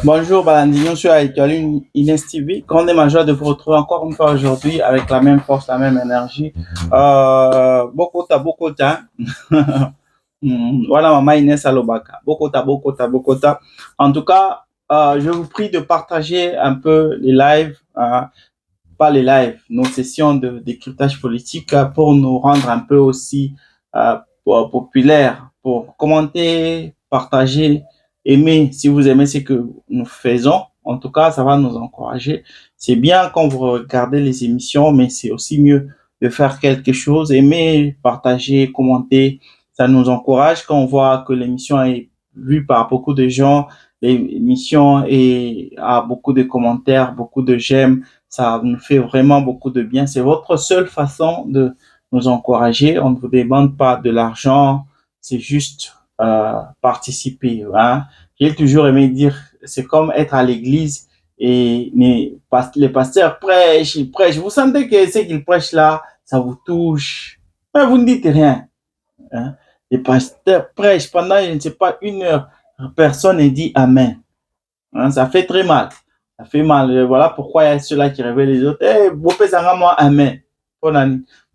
Bonjour Balandino sur Aïtoli Inès TV. Grande et ma joie de vous retrouver encore une fois aujourd'hui avec la même force, la même énergie. Bokota. Voilà Maman Inès Alobaka. Bokota. En tout cas, je vous prie de partager un peu les lives, pas les lives, nos sessions de décryptage politique pour nous rendre un peu aussi populaires, pour commenter, partager, aimer si vous aimez ce que nous faisons. En tout cas, ça va nous encourager. C'est bien quand vous regardez les émissions, mais c'est aussi mieux de faire quelque chose, aimer, partager, commenter. Ça nous encourage quand on voit que l'émission est vue par beaucoup de gens, l'émission a beaucoup de commentaires, beaucoup de j'aime. Ça nous fait vraiment beaucoup de bien. C'est votre seule façon de nous encourager. On ne vous demande pas de l'argent, c'est juste participer. Hein. J'ai toujours aimé dire, c'est comme être à l'église et les pasteurs prêchent, ils prêchent. Vous sentez que ce qu'ils prêchent là, ça vous touche. Mais vous ne dites rien. Hein. Les pasteurs prêchent pendant, je ne sais pas, 1 heure. Personne ne dit Amen. Hein, ça fait très mal. Ça fait mal. Voilà pourquoi il y a ceux-là qui réveillent les autres. Eh, vous faites ça, moi, Amen.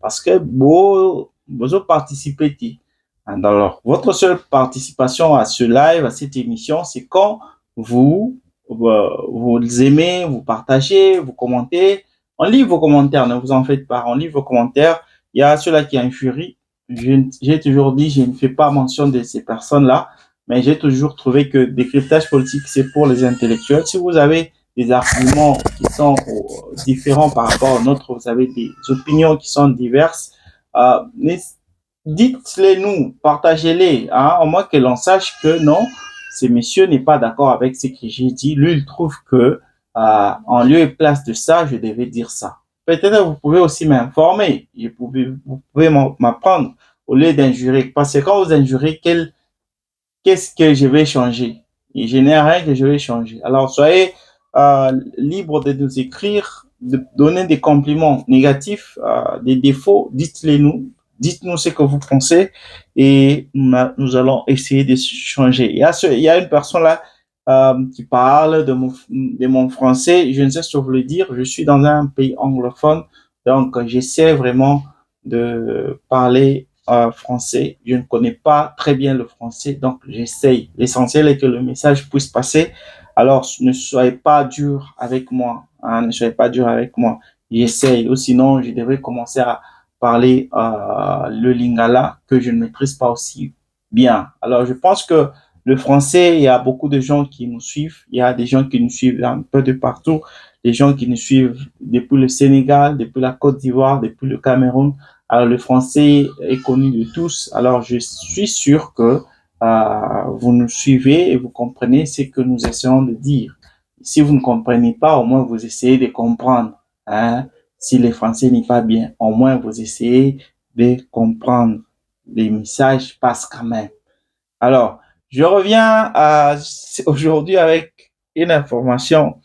Parce que vous participez. Alors, votre seule participation à ce live, à cette émission, c'est quand vous aimez, vous partagez, vous commentez. On lit vos commentaires, ne vous en faites pas. On lit vos commentaires. Il y a ceux-là qui injurient. J'ai toujours dit, je ne fais pas mention de ces personnes-là, mais j'ai toujours trouvé que décryptage politique, c'est pour les intellectuels. Si vous avez des arguments qui sont différents par rapport aux nôtres, vous avez des opinions qui sont diverses, dites-les nous, partagez-les, hein, au moins que l'on sache que non, ce monsieur n'est pas d'accord avec ce que j'ai dit. Lui, il trouve que en lieu et place de ça, je devais dire ça. Peut-être que vous pouvez aussi m'informer, vous pouvez m'apprendre au lieu d'injurer. Parce que quand vous injurez, qu'est-ce que je vais changer? Et je n'ai rien que je vais changer. Alors, soyez libre de nous écrire, de donner des compliments négatifs, des défauts, dites-les nous. Dites-nous ce que vous pensez et nous allons essayer de changer. Il y a une personne là qui parle de mon français. Je ne sais ce que vous le dire. Je suis dans un pays anglophone, donc j'essaie vraiment de parler français. Je ne connais pas très bien le français, donc j'essaye. L'essentiel est que le message puisse passer. Alors, ne soyez pas dur avec moi. Hein, ne soyez pas dur avec moi. J'essaye. Ou sinon, je devrais commencer à parler le lingala que je ne maîtrise pas aussi bien. Alors, je pense que le français, il y a beaucoup de gens qui nous suivent. Il y a des gens qui nous suivent un peu de partout. Des gens qui nous suivent depuis le Sénégal, depuis la Côte d'Ivoire, depuis le Cameroun. Alors, le français est connu de tous. Alors, je suis sûr que vous nous suivez et vous comprenez ce que nous essayons de dire. Si vous ne comprenez pas, au moins vous essayez de comprendre. Hein? Si le français n'est pas bien, au moins vous essayez de comprendre. Les messages passent quand même. Alors, je reviens aujourd'hui avec une information.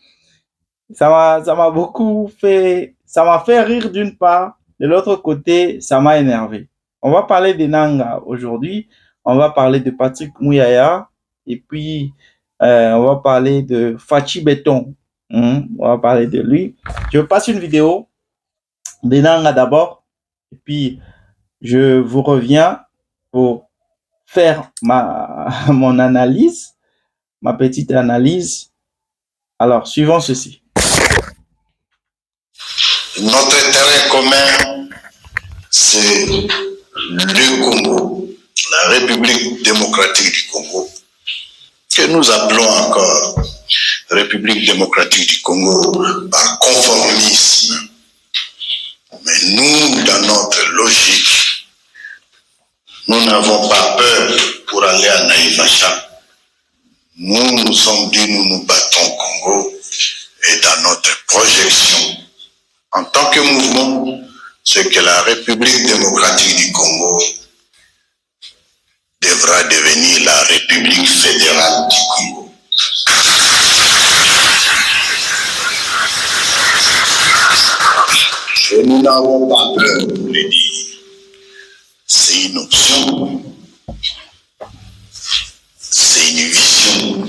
Ça m'a beaucoup fait, ça m'a fait rire d'une part. De l'autre côté, ça m'a énervé. On va parler de Nanga aujourd'hui. On va parler de Patrick Mouyaya. Et puis, on va parler de Fachi Béton. On va parler de lui. Je passe une vidéo de Nanga d'abord. Et puis, je vous reviens pour faire mon analyse, ma petite analyse. Alors, suivons ceci. Notre terrain commun, c'est le Congo, la République démocratique du Congo, que nous appelons encore République démocratique du Congo par conformisme. Mais nous, dans notre logique, nous n'avons pas peur pour aller à Naïvacha. Nous nous sommes dit, nous nous battons Congo, et dans notre projection, que mouvement, c'est que la République démocratique du Congo devra devenir la République fédérale du Congo. Et nous n'avons pas peur de le dire. C'est une option, c'est une vision.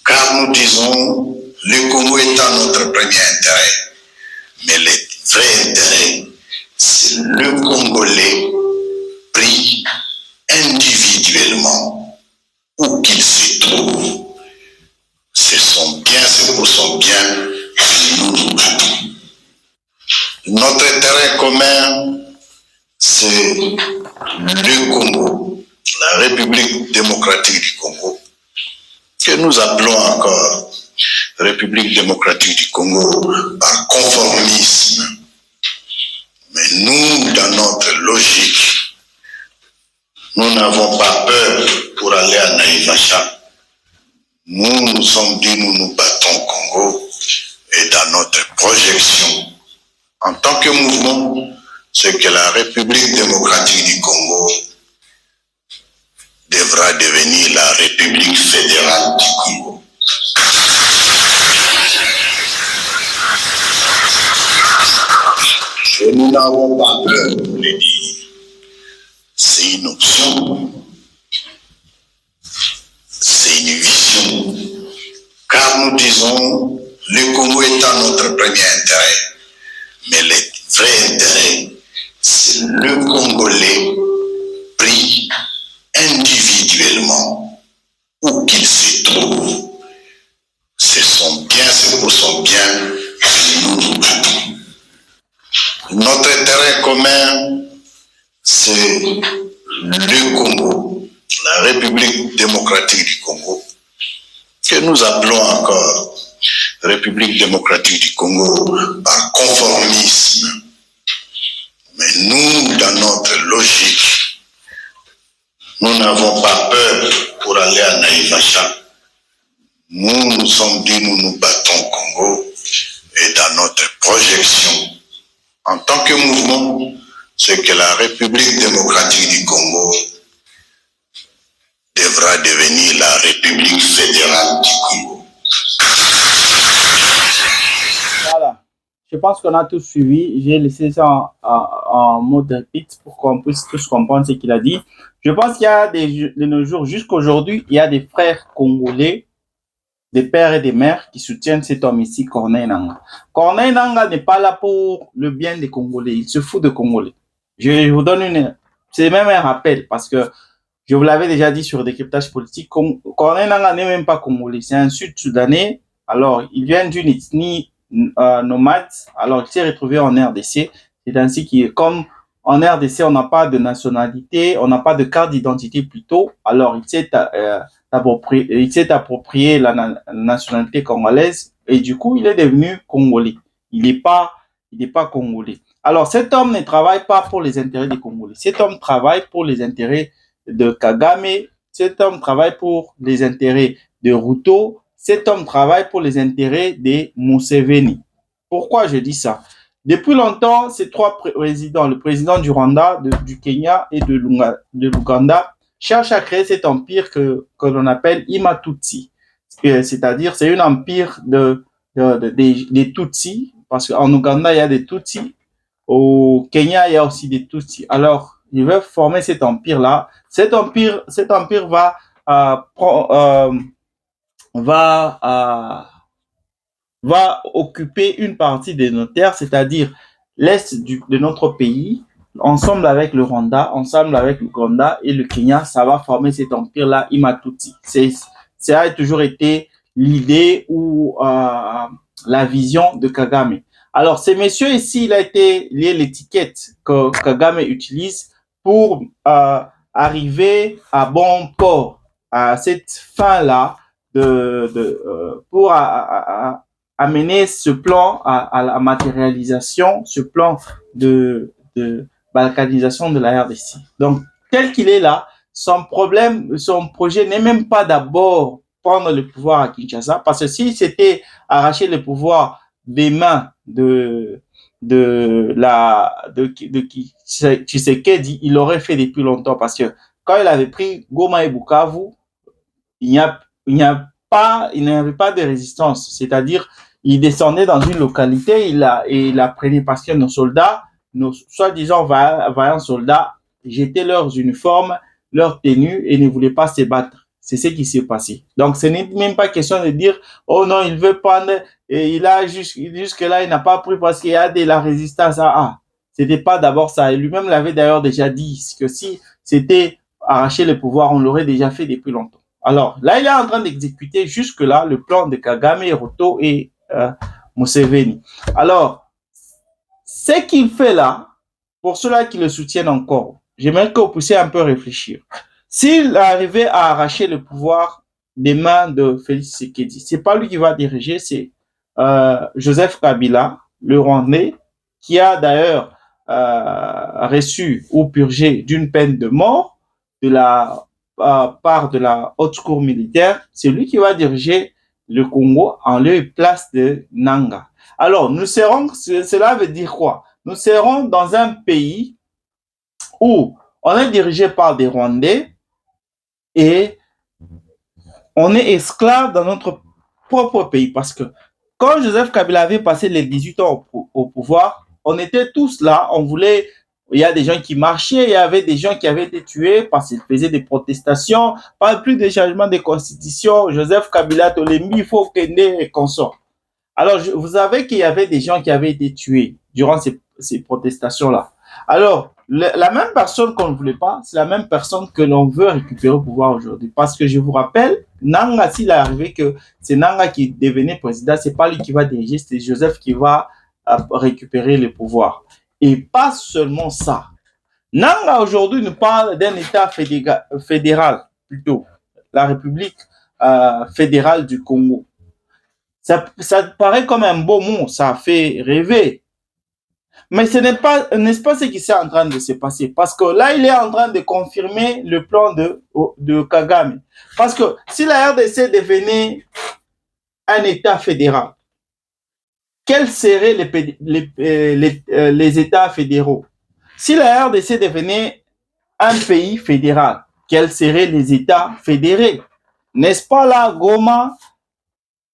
Car nous disons, le Congo étant notre premier intérêt, mais le vrai intérêt, c'est le Congolais pris individuellement où qu'il se trouve. C'est pour son bien que nous nous battons. Notre intérêt commun, c'est le Congo, la République démocratique du Congo, que nous appelons encore République démocratique du Congo par conformisme. Mais nous, dans notre logique, nous n'avons pas peur pour aller à Naïvacha. Nous nous sommes dit, nous nous battons au Congo et dans notre projection, en tant que mouvement, c'est que la République démocratique du Congo devra devenir la République fédérale du Congo. Et nous n'avons pas peur de le dire. C'est une option, c'est une vision. Car nous disons, le Congo étant notre premier intérêt, mais le vrai intérêt, c'est le Congolais pris individuellement où qu'il se trouve. C'est pour son bien que nous nous battons. Notre intérêt commun, c'est le Congo, la République démocratique du Congo, que nous appelons encore République démocratique du Congo par conformisme. Mais nous, dans notre logique, nous n'avons pas peur pour aller à Naïvacha. Nous nous sommes dit, nous nous battons au Congo et dans notre projection, en tant que mouvement, c'est que la République démocratique du Congo devra devenir la République fédérale du Congo. Voilà. Je pense qu'on a tous suivi. J'ai laissé ça en mode repeat pour qu'on puisse tous comprendre ce qu'il a dit. Je pense qu'il y a de nos jours, jusqu'aujourd'hui, il y a des frères congolais, des pères et des mères qui soutiennent cet homme ici, Corneille Nangaa. Corneille Nangaa n'est pas là pour le bien des Congolais. Il se fout de Congolais. Je vous donne c'est même un rappel parce que je vous l'avais déjà dit sur Décryptage politique. Corneille Nangaa n'est même pas Congolais. C'est un Sud-Soudanais. Alors, il vient d'une ethnie nomade. Alors, il s'est retrouvé en RDC. C'est ainsi qu'il, comme en RDC, on n'a pas de nationalité, on n'a pas de carte d'identité plutôt. Alors, il s'est approprié la nationalité congolaise et du coup, il est devenu Congolais. Il n'est pas Congolais. Alors, cet homme ne travaille pas pour les intérêts des Congolais. Cet homme travaille pour les intérêts de Kagame. Cet homme travaille pour les intérêts de Ruto. Cet homme travaille pour les intérêts de Museveni. Pourquoi je dis ça? Depuis longtemps, ces trois présidents, le président du Rwanda, du Kenya et de l'Ouganda, cherchent à créer cet empire que l'on appelle Imatutsi. C'est-à-dire, c'est un empire des Tutsis, parce qu'en Ouganda, il y a des Tutsis. Au Kenya, il y a aussi des Tutsis. Alors, ils veulent former cet empire-là. Cet empire va occuper une partie de nos terres, c'est-à-dire l'est de notre pays, ensemble avec le Rwanda, ensemble avec l'Ouganda et le Kenya, ça va former cet empire-là, Imatutsi. Ça a toujours été l'idée ou la vision de Kagame. Alors, ces messieurs ici, il a été lié l'étiquette que Kagame utilise pour arriver à bon port, à cette fin-là, pour amener ce plan à la matérialisation, ce plan de balkanisation de la RDC. Donc, tel qu'il est là, son projet n'est même pas d'abord prendre le pouvoir à Kinshasa, parce que s'il s'était arraché le pouvoir des mains de Tshisekedi, il l'aurait fait depuis longtemps parce que quand il avait pris Goma et Bukavu, il n'y avait pas de résistance. C'est-à-dire, il descendait dans une localité, il a pris parce que nos soldats, nos soi-disant vaillants soldats, jetaient leurs uniformes, leurs tenues et ne voulaient pas se battre. C'est ce qui s'est passé. Donc, ce n'est même pas question de dire, oh non, il veut prendre, et il a jusque-là, il n'a pas pris parce qu'il y a de la résistance. C'était pas d'abord ça. Et lui-même l'avait d'ailleurs déjà dit, que si c'était arracher le pouvoir, on l'aurait déjà fait depuis longtemps. Alors, là, il est en train d'exécuter jusque-là le plan de Kagame, Ruto et Museveni. Alors, ce qu'il fait là, pour ceux-là qui le soutiennent encore, j'aimerais que vous puissiez un peu réfléchir. S'il arrivait à arracher le pouvoir des mains de Félix Tshisekedi, c'est pas lui qui va diriger, c'est Joseph Kabila, le Rwandais, qui a d'ailleurs reçu ou purgé d'une peine de mort de la part de la haute cour militaire. C'est lui qui va diriger le Congo en lieu et place de Nanga. Alors, cela veut dire quoi? Nous serons dans un pays où on est dirigé par des Rwandais et on est esclave dans notre propre pays. Parce que quand Joseph Kabila avait passé les 18 ans au pouvoir, on était tous là, on voulait, il y a des gens qui marchaient, il y avait des gens qui avaient été tués parce qu'ils faisaient des protestations, pas plus de changement de constitution, Joseph Kabila, Tolembi, il faut qu'il et consort. Alors, vous savez qu'il y avait des gens qui avaient été tués durant ces protestations-là. Alors, la même personne qu'on ne voulait pas, c'est la même personne que l'on veut récupérer au pouvoir aujourd'hui. Parce que je vous rappelle, Nanga, s'il est arrivé que c'est Nanga qui devenait président, c'est pas lui qui va diriger, c'est Joseph qui va récupérer le pouvoir. Et pas seulement ça. Nanga, aujourd'hui, nous parle d'un État fédéral, plutôt, la République fédérale du Congo. Ça paraît comme un beau mot, ça fait rêver. Mais ce n'est pas, n'est-ce pas ce qui est en train de se passer? Parce que là, il est en train de confirmer le plan de Kagame. Parce que si la RDC devenait un État fédéral, quels seraient les États fédéraux? Si la RDC devenait un pays fédéral, quels seraient les États fédérés? N'est-ce pas là, Goma,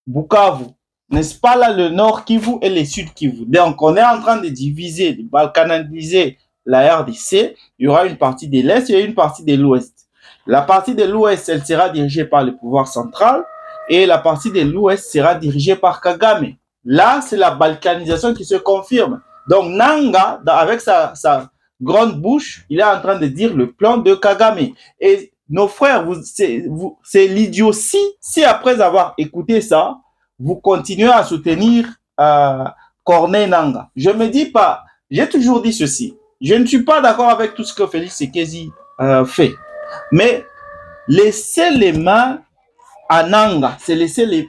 Bukavu? N'est-ce pas là le Nord Kivu et le Sud Kivu? Donc, on est en train de diviser, de balkaniser la RDC. Il y aura une partie de l'Est et une partie de l'Ouest. La partie de l'Ouest, elle sera dirigée par le pouvoir central et la partie de l'Ouest sera dirigée par Kagame. Là, c'est la balkanisation qui se confirme. Donc, Nanga, avec sa grande bouche, il est en train de dire le plan de Kagame. Et nos frères, c'est l'idiotie si après avoir écouté ça, vous continuez à soutenir Corneille Nanga. Je me dis pas, j'ai toujours dit ceci, je ne suis pas d'accord avec tout ce que Félix Tshisekedi fait, mais laissez les mains à Nanga, c'est laisser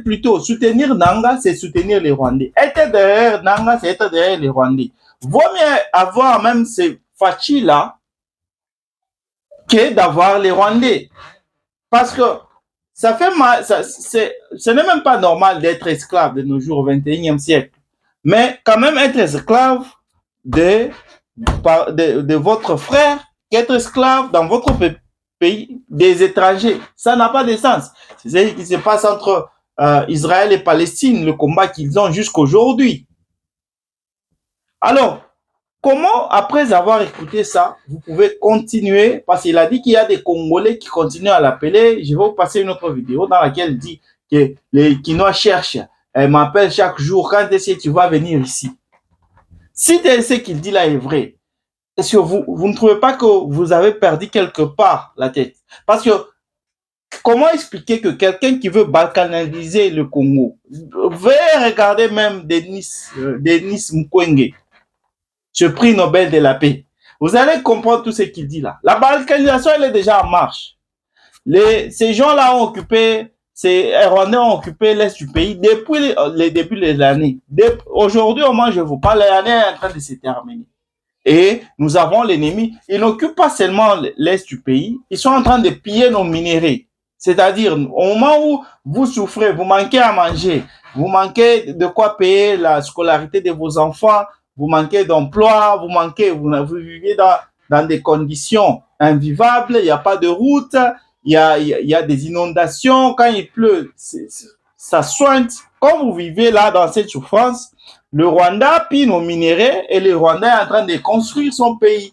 plutôt soutenir Nanga, c'est soutenir les Rwandais. Être derrière Nanga, c'est être derrière les Rwandais. Vaut mieux avoir même ces Fachi-là que d'avoir les Rwandais. Parce que ça fait mal, ce n'est même pas normal d'être esclave de nos jours au 21e siècle. Mais quand même être esclave de votre frère, qu'être esclave dans votre pays des étrangers, ça n'a pas de sens. C'est ce qui se passe entre Israël et Palestine, le combat qu'ils ont jusqu'aujourd'hui. Alors, comment, après avoir écouté ça, vous pouvez continuer, parce qu'il a dit qu'il y a des Congolais qui continuent à l'appeler. Je vais vous passer une autre vidéo dans laquelle il dit que les Kinois cherchent, m'appellent chaque jour, quand est-ce que tu vas venir ici? Si ce qu'il dit là est vrai, est-ce que vous ne trouvez pas que vous avez perdu quelque part la tête? Parce que, comment expliquer que quelqu'un qui veut balkaniser le Congo, veut regarder même Denis Mukwege, ce prix Nobel de la paix. Vous allez comprendre tout ce qu'il dit là. La balkanisation, elle est déjà en marche. Ces gens-là ont occupé, ces Rwandais ont occupé l'Est du pays depuis le début de l'année. Aujourd'hui, au moins, je vous parle, l'année est en train de se terminer. Et nous avons l'ennemi. Ils n'occupent pas seulement l'Est du pays, ils sont en train de piller nos minéraux. C'est-à-dire, au moment où vous souffrez, vous manquez à manger, vous manquez de quoi payer la scolarité de vos enfants, vous manquez d'emploi, vous vivez dans des conditions invivables, il n'y a pas de route, il y a des inondations, quand il pleut, ça soigne. Comme vous vivez là dans cette souffrance, le Rwanda pille nos minéraux et le Rwanda est en train de construire son pays.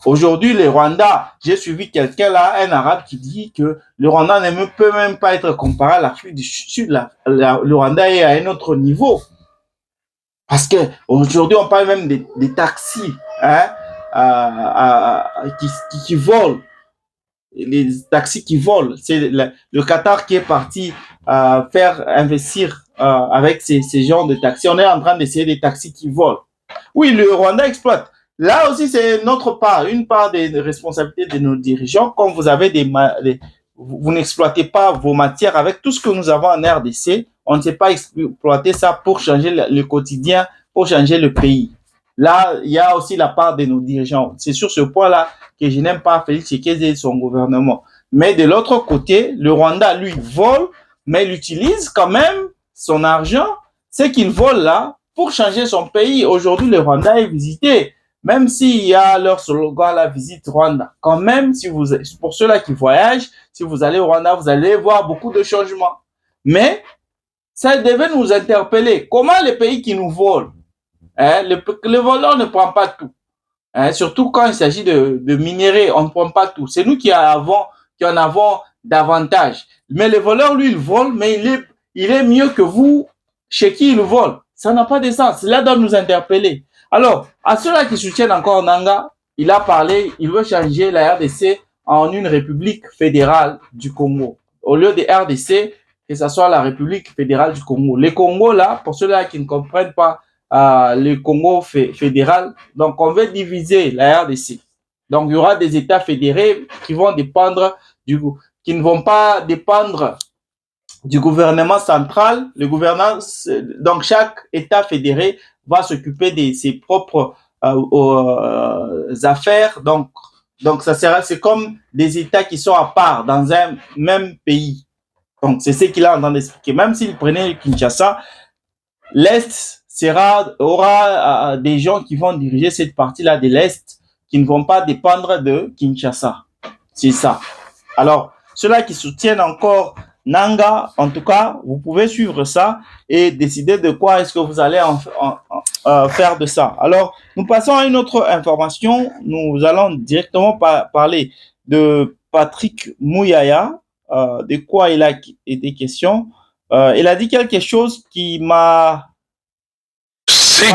Aujourd'hui, le Rwanda, j'ai suivi quelqu'un là, un arabe qui dit que le Rwanda ne peut même pas être comparé à l'Afrique du Sud. Le Rwanda est à un autre niveau. Parce que aujourd'hui, on parle même des taxis hein, qui volent. Les taxis qui volent. C'est le Qatar qui est parti faire investir avec ces genres de taxis. On est en train d'essayer des taxis qui volent. Oui, le Rwanda exploite. Là aussi, c'est notre part, une part des responsabilités de nos dirigeants. Quand vous avez vous n'exploitez pas vos matières avec tout ce que nous avons en RDC, on ne sait pas exploiter ça pour changer le quotidien, pour changer le pays. Là, il y a aussi la part de nos dirigeants. C'est sur ce point-là que je n'aime pas Félix Tshisekedi et son gouvernement. Mais de l'autre côté, le Rwanda, lui, vole, mais il utilise quand même son argent, c'est qu'il vole là, pour changer son pays. Aujourd'hui, le Rwanda est visité. Même s'il y a leur slogan, la visite Rwanda. Quand même, pour ceux-là qui voyagent, si vous allez au Rwanda, vous allez voir beaucoup de changements. Mais, ça devait nous interpeller. Comment les pays qui nous volent, hein, le voleur ne prend pas tout. Hein, surtout quand il s'agit de minerais, on ne prend pas tout. C'est nous qui en avons davantage. Mais le voleur, lui, il vole, mais il est mieux que vous chez qui il vole. Ça n'a pas de sens. Cela doit nous interpeller. Alors, à ceux-là qui soutiennent encore Nanga, il a parlé, il veut changer la RDC en une république fédérale du Congo. Au lieu de RDC, que ce soit la République fédérale du Congo. Les Congos, là, pour ceux-là qui ne comprennent pas le Congo fédéral, donc on veut diviser la RDC. Donc, il y aura des États fédérés qui vont dépendre qui ne vont pas dépendre du gouvernement central. Le gouvernement, donc chaque État fédéré va s'occuper de ses propres affaires. Donc c'est comme des États qui sont à part dans un même pays. Donc c'est ce qu'il a en train d'expliquer. Même s'il prenait Kinshasa, l'Est aura des gens qui vont diriger cette partie-là de l'Est qui ne vont pas dépendre de Kinshasa. C'est ça. Alors, ceux-là qui soutiennent encore Nanga, en tout cas, vous pouvez suivre ça et décider de quoi est-ce que vous allez faire de ça. Alors, nous passons à une autre information. Nous allons directement parler de Patrick Mouyaya. De quoi il a été question. Il a dit quelque chose qui m'a fait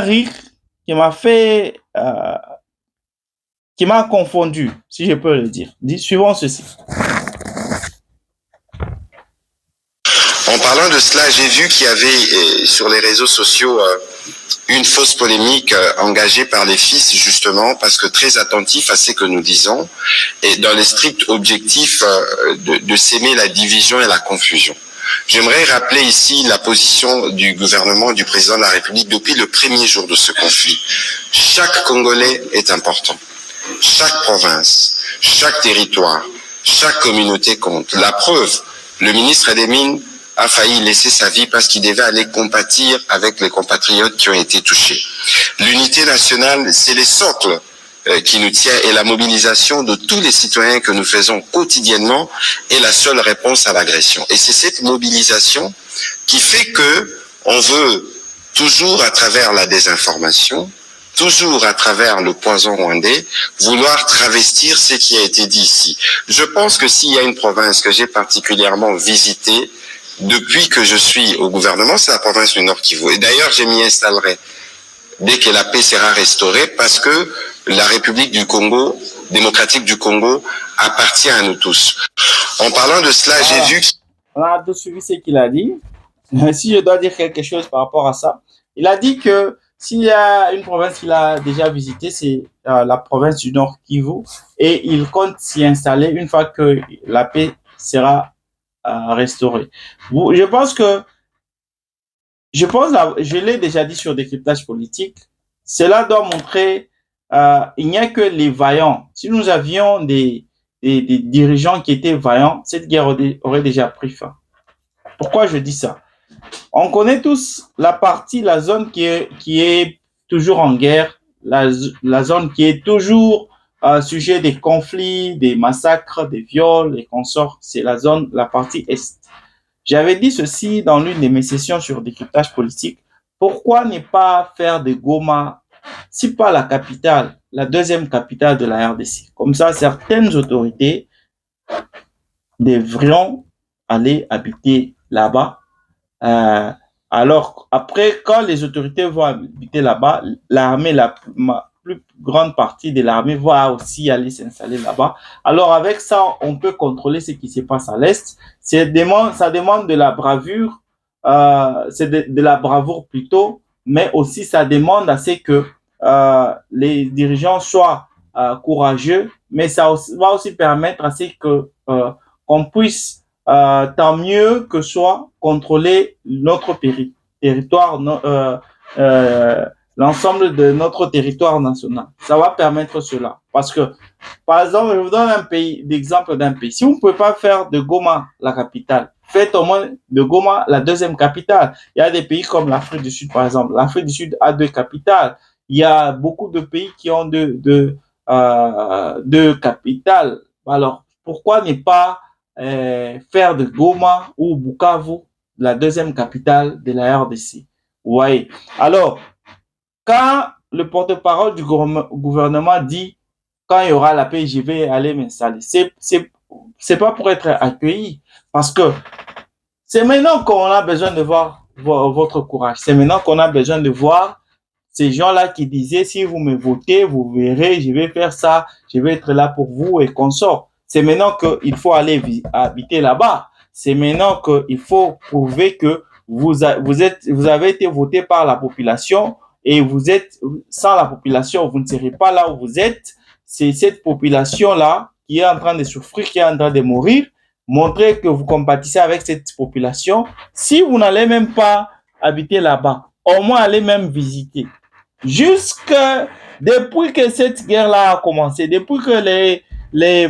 rire, qui m'a confondu, si je peux le dire. Suivons ceci. En parlant de cela, j'ai vu qu'il y avait sur les réseaux sociaux une fausse polémique engagée par les fils, justement, parce que très attentifs à ce que nous disons, et dans les stricts objectifs de s'aimer la division et la confusion. J'aimerais rappeler ici la position du gouvernement, du président de la République depuis le premier jour de ce conflit. Chaque Congolais est important. Chaque province, chaque territoire, chaque communauté compte. La preuve, le ministre des Mines a failli laisser sa vie parce qu'il devait aller compatir avec les compatriotes qui ont été touchés. L'unité nationale, c'est les socles qui nous tient et la mobilisation de tous les citoyens que nous faisons quotidiennement est la seule réponse à l'agression. Et c'est cette mobilisation qui fait que on veut toujours à travers la désinformation, toujours à travers le poison rwandais, vouloir travestir ce qui a été dit ici. Je pense que s'il y a une province que j'ai particulièrement visitée depuis que je suis au gouvernement, c'est la province du Nord Kivu. Et d'ailleurs, je m'y installerai dès que la paix sera restaurée parce que la République du Congo, démocratique du Congo, appartient à nous tous. En parlant de cela, j'ai vu... On a tout suivi ce qu'il a dit. Si je dois dire quelque chose par rapport à ça, il a dit que s'il y a une province qu'il a déjà visitée, c'est la province du Nord Kivu et il compte s'y installer une fois que la paix sera restaurée. Je l'ai déjà dit sur Décryptage politique, cela doit montrer il n'y a que les vaillants. Si nous avions des dirigeants qui étaient vaillants, cette guerre aurait déjà pris fin. Pourquoi je dis ça? On connaît tous la zone qui est toujours en guerre, la zone qui est toujours sujet des conflits, des massacres, des viols et consorts. C'est la partie Est. J'avais dit ceci dans l'une de mes sessions sur décryptage politique. Pourquoi ne pas faire de Goma, si pas la capitale, la deuxième capitale de la RDC? Comme ça, certaines autorités devraient aller habiter là-bas. Alors, après, quand les autorités vont habiter là-bas, l'armée, la plus grande partie de l'armée va aussi aller s'installer là-bas. Alors, avec ça, on peut contrôler ce qui se passe à l'Est. Ça demande de la bravure, c'est de la bravoure plutôt, mais aussi ça demande à ce que les dirigeants soient courageux, mais ça va aussi permettre à ce que qu'on puisse tant mieux que soit contrôler notre territoire, l'ensemble de notre territoire national. Ça va permettre cela. Parce que, par exemple, je vous donne l'exemple d'un pays. Si vous ne pouvez pas faire de Goma la capitale, faites au moins de Goma la deuxième capitale. Il y a des pays comme l'Afrique du Sud, par exemple. L'Afrique du Sud a 2 capitales. Il y a beaucoup de pays qui ont deux capitales. Alors, pourquoi ne pas faire de Goma ou Bukavu la deuxième capitale de la RDC? Ouais. Alors, quand le porte-parole du gouvernement dit quand il y aura la paix, je vais aller m'installer, c'est pas pour être accueilli, parce que c'est maintenant qu'on a besoin de voir votre courage. C'est maintenant qu'on a besoin de voir ces gens-là qui disaient si vous me votez, vous verrez, je vais faire ça, je vais être là pour vous et consort. C'est maintenant qu'il faut aller habiter là-bas. C'est maintenant qu'il faut prouver que vous avez été voté par la population et vous êtes, sans la population, vous ne serez pas là où vous êtes. C'est cette population-là qui est en train de souffrir, qui est en train de mourir. Montrez que vous compatissez avec cette population. Si vous n'allez même pas habiter là-bas, au moins allez même visiter. Depuis que cette guerre-là a commencé, depuis que les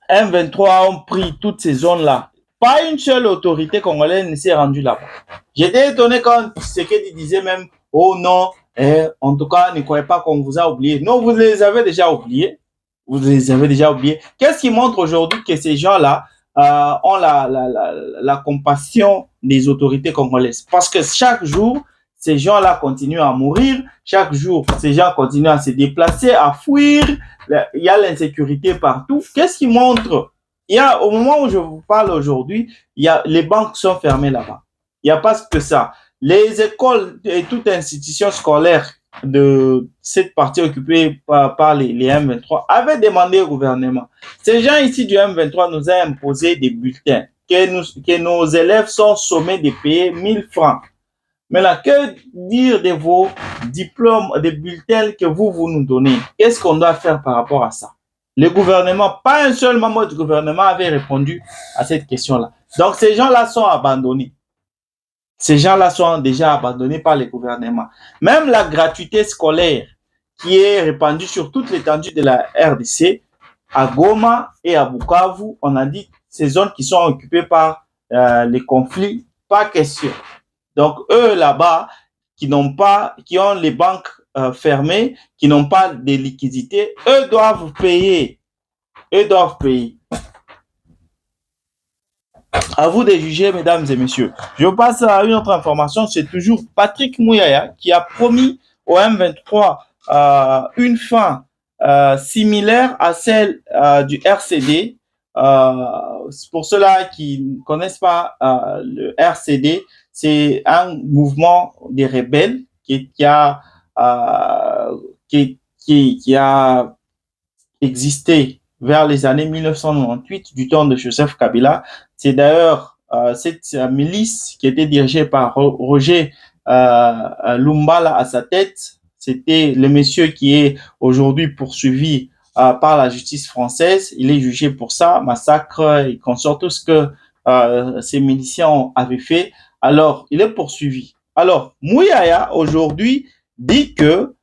M23 ont pris toutes ces zones-là, pas une seule autorité congolaise ne s'est rendue là-bas. J'étais étonné quand Tshisekedi disait même, oh non, en tout cas, ne croyez pas qu'on vous a oublié. Non, vous les avez déjà oubliés. Vous les avez déjà oubliés. Qu'est-ce qui montre aujourd'hui que ces gens-là ont la compassion des autorités congolaises? Parce que chaque jour, ces gens-là continuent à mourir. Chaque jour, ces gens continuent à se déplacer, à fuir. Il y a l'insécurité partout. Qu'est-ce qui montre? Au moment où je vous parle aujourd'hui, les banques sont fermées là-bas. Il n'y a pas que ça. Les écoles et toute institution scolaire de cette partie occupée par les M23 avaient demandé au gouvernement. Ces gens ici du M23 nous ont imposé des bulletins que nos élèves sont sommés de payer 1000 francs. Maintenant, que dire de vos diplômes, des bulletins que vous nous donnez? Qu'est-ce qu'on doit faire par rapport à ça? Le gouvernement, pas un seul membre du gouvernement avait répondu à cette question-là. Donc, ces gens-là sont abandonnés. Ces gens-là sont déjà abandonnés par les gouvernements. Même la gratuité scolaire qui est répandue sur toute l'étendue de la RDC, à Goma et à Bukavu, on a dit ces zones qui sont occupées par les conflits, pas question. Donc, eux là-bas, qui ont les banques fermées, qui n'ont pas de liquidités, eux doivent payer. À vous de juger, mesdames et messieurs. Je passe à une autre information. C'est toujours Patrick Mouyaya qui a promis au M23 une fin similaire à celle du RCD. Pour ceux-là qui ne connaissent pas le RCD, c'est un mouvement des rebelles qui a existé vers les années 1998 du temps de Joseph Kabila. C'est d'ailleurs cette milice qui était dirigée par Roger Lumbala à sa tête. C'était le monsieur qui est aujourd'hui poursuivi par la justice française. Il est jugé pour ça, massacre et consort, tout ce que ces miliciens avaient fait. Alors, il est poursuivi. Alors, Mouyaya, aujourd'hui, dit que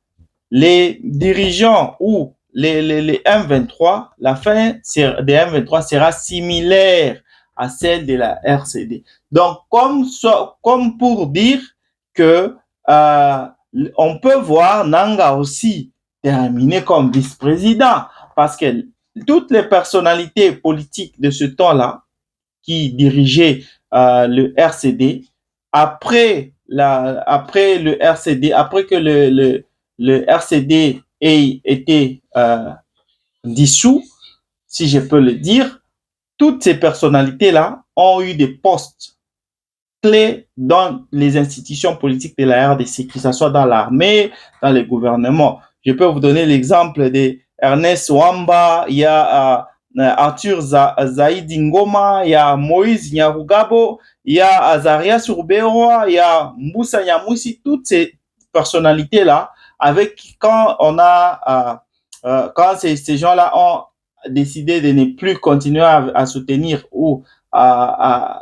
les dirigeants ou les M23, la fin des M23 sera similaire à celle de la RCD. Donc, comme pour dire que on peut voir Nanga aussi terminer comme vice-président parce que toutes les personnalités politiques de ce temps-là qui dirigeaient le RCD, après le RCD, après que le RCD ait été dissous, si je peux le dire, toutes ces personnalités-là ont eu des postes clés dans les institutions politiques de la RDC, que ce soit dans l'armée, dans les gouvernements. Je peux vous donner l'exemple de Ernest Wamba, il y a Arthur Zaïdi Ngoma, il y a Moïse Nyarugabo, il y a Azarias Urberoa, il y a Moussa Nyamousi, toutes ces personnalités-là, avec quand ces gens-là ont décidé de ne plus continuer à soutenir ou à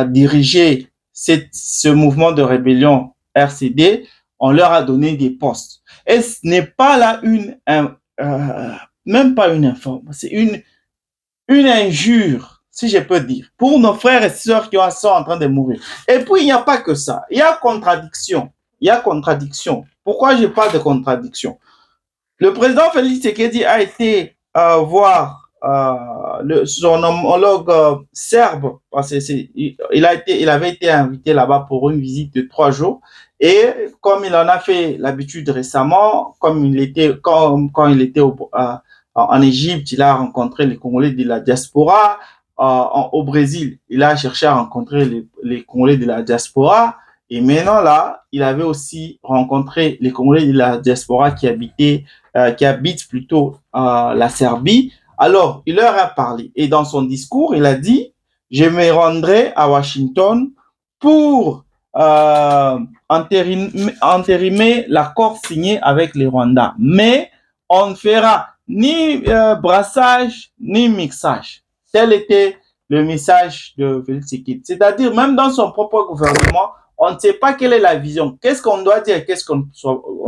diriger ce mouvement de rébellion RCD, on leur a donné des postes. Et ce n'est pas là même pas une information, c'est une injure, si je peux dire, pour nos frères et sœurs qui sont en train de mourir. Et puis, il n'y a pas que ça. Il y a contradiction. Il y a contradiction. Pourquoi je parle de contradiction? Le président Félix Tshisekedi a été voir son homologue serbe, parce que il avait été invité là-bas pour une visite de 3 jours. Et comme il en a fait l'habitude récemment, quand il était en Égypte, il a rencontré les Congolais de la diaspora. Au Brésil, il a cherché à rencontrer les Congolais de la diaspora. Et maintenant, là, il avait aussi rencontré les Congolais de la diaspora qui habitent plutôt la Serbie. Alors, il leur a parlé. Et dans son discours, il a dit, je me rendrai à Washington pour entérimer l'accord signé avec les Rwandais. Mais on ne fera ni brassage, ni mixage. Tel était le message de Félix Tshisekedi. C'est-à-dire, même dans son propre gouvernement, on ne sait pas quelle est la vision. Qu'est-ce qu'on doit dire, qu'est-ce qu'on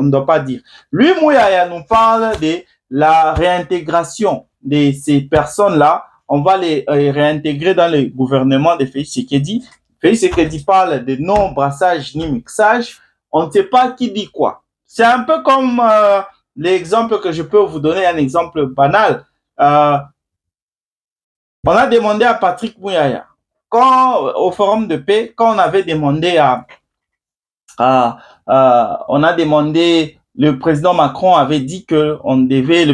ne doit pas dire. Lui, Mouyaya nous parle de la réintégration de ces personnes-là. On va les réintégrer dans le gouvernement de Félix Tshisekedi. Félix Tshisekedi parle de non-brassage ni mixage. On ne sait pas qui dit quoi. C'est un peu comme l'exemple que je peux vous donner, un exemple banal. On a demandé à Patrick Mouyaya, au Forum de paix, quand on avait demandé le président Macron avait dit qu'on devait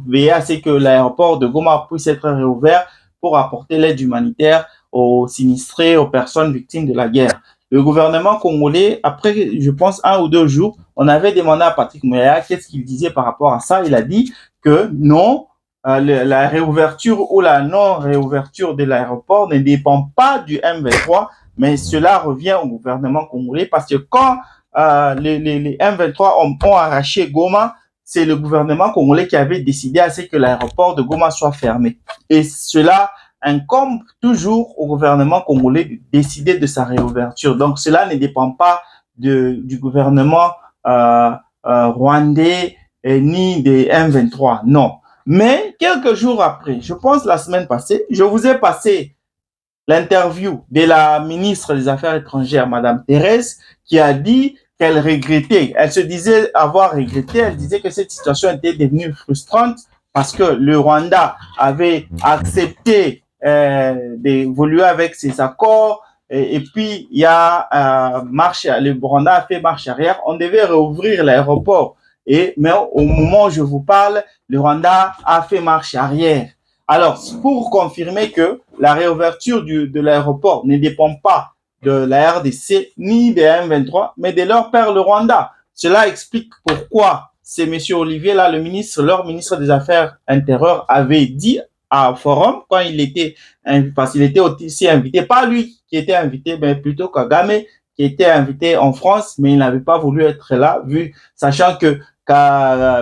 veiller à ce que l'aéroport de Goma puisse être réouvert pour apporter l'aide humanitaire aux sinistrés, aux personnes victimes de la guerre. Le gouvernement congolais, après, je pense, 1 ou 2 jours, on avait demandé à Patrick Mouyaya qu'est-ce qu'il disait par rapport à ça. Il a dit que non, la réouverture ou la non-réouverture de l'aéroport ne dépend pas du M23, mais cela revient au gouvernement congolais parce que quand les M23 ont arraché Goma, c'est le gouvernement congolais qui avait décidé à ce que l'aéroport de Goma soit fermé. Et cela incombe toujours au gouvernement congolais de décider de sa réouverture. Donc cela ne dépend pas du gouvernement rwandais ni des M23, non. Mais quelques jours après, je pense la semaine passée, je vous ai passé l'interview de la ministre des Affaires étrangères, Madame Thérèse, qui a dit qu'elle regrettait, elle se disait avoir regretté, elle disait que cette situation était devenue frustrante parce que le Rwanda avait accepté d'évoluer avec ses accords et puis il y a le Rwanda a fait marche arrière, on devait rouvrir l'aéroport. Mais au moment où je vous parle, le Rwanda a fait marche arrière. Alors, pour confirmer que la réouverture de l'aéroport ne dépend pas de la RDC ni des M23, mais de leur père, le Rwanda. Cela explique pourquoi c'est M. Olivier, là, leur ministre des Affaires intérieures, avait dit à Forum, quand il était, parce qu'il était aussi invité, pas lui qui était invité, mais plutôt Kagame, qui était invité en France, mais il n'avait pas voulu être là, sachant que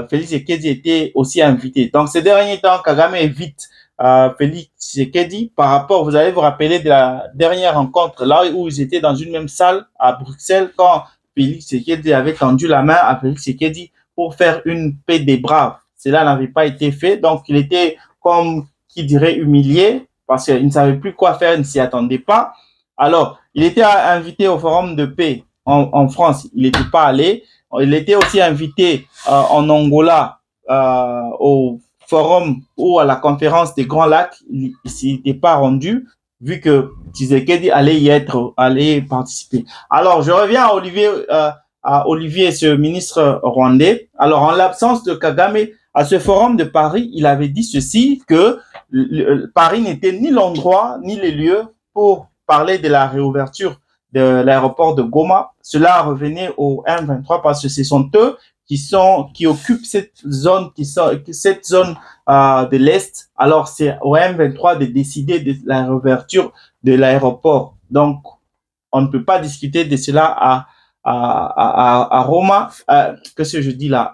Félix Tshisekedi était aussi invité. Donc, ces derniers temps, Kagame évite Félix Tshisekedi par rapport, vous allez vous rappeler de la dernière rencontre, là où ils étaient dans une même salle à Bruxelles, quand Félix Tshisekedi avait tendu la main à Félix Tshisekedi pour faire une paix des braves. Cela n'avait pas été fait, donc il était comme qui dirait humilié parce qu'il ne savait plus quoi faire, il ne s'y attendait pas. Alors, il était invité au forum de paix en France, il n'était pas allé. Il était aussi invité en Angola au forum ou à la conférence des Grands Lacs, il s'y était pas rendu vu que Tshisekedi allait participer. Alors, je reviens à Olivier, ce ministre rwandais. Alors, en l'absence de Kagame, à ce forum de Paris, il avait dit ceci, que Paris n'était ni l'endroit, ni les lieux pour parler de la réouverture de l'aéroport de Goma. Cela revenait au M23 parce que ce sont eux qui occupent cette zone, de l'Est. Alors, c'est au M23 de décider de la réouverture de l'aéroport. Donc, on ne peut pas discuter de cela à Roma, qu'est-ce que je dis là,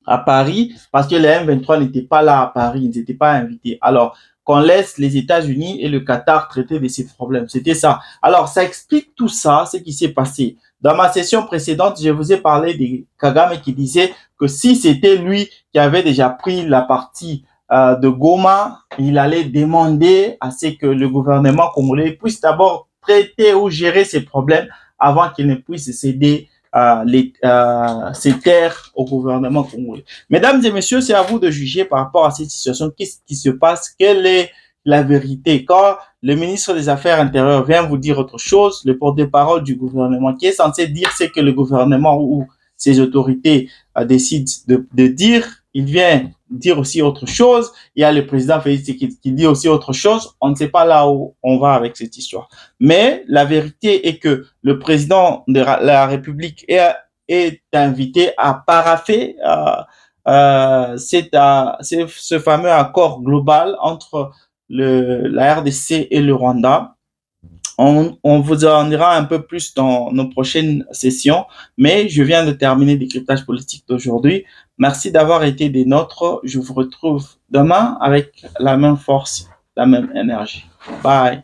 à Paris, parce que les M23 n'étaient pas là à Paris, ils n'étaient pas invités. Alors, qu'on laisse les États-Unis et le Qatar traiter de ces problèmes. C'était ça. Alors, ça explique tout ça, ce qui s'est passé. Dans ma session précédente, je vous ai parlé de Kagame qui disait que si c'était lui qui avait déjà pris la partie de Goma, il allait demander à ce que le gouvernement congolais puisse d'abord traiter ou gérer ces problèmes avant qu'il ne puisse céder ces terres au gouvernement congolais. Mesdames et messieurs, c'est à vous de juger par rapport à cette situation. Qu'est-ce qui se passe? Quelle est la vérité? Quand le ministre des Affaires intérieures vient vous dire autre chose, le porte-parole du gouvernement qui est censé dire ce que le gouvernement ou ses autorités décident de dire, il vient dire aussi autre chose. Il y a le président Félix qui dit aussi autre chose. On ne sait pas là où on va avec cette histoire. Mais la vérité est que le président de la République est invité à paraffer ce fameux accord global entre la RDC et le Rwanda. On vous en dira un peu plus dans nos prochaines sessions, mais je viens de terminer le décryptage politique d'aujourd'hui. Merci d'avoir été des nôtres. Je vous retrouve demain avec la même force, la même énergie. Bye.